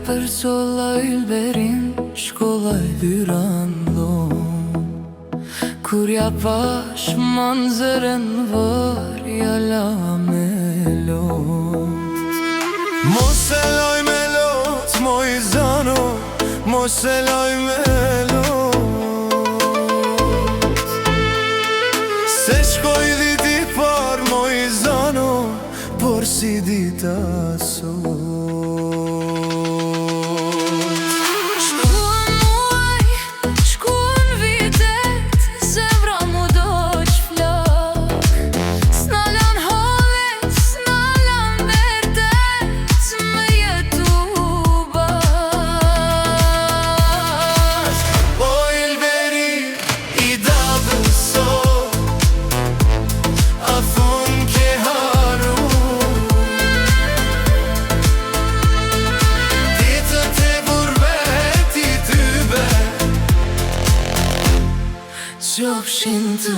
për sola ylberin, shkollaj hyrando. Kur ja pash manzërën varja la me lot. Mos e loj me lot, moj zano, mos e loj me lot. Se shkoj diti par, moj zano, por si dita sot. Qofshin të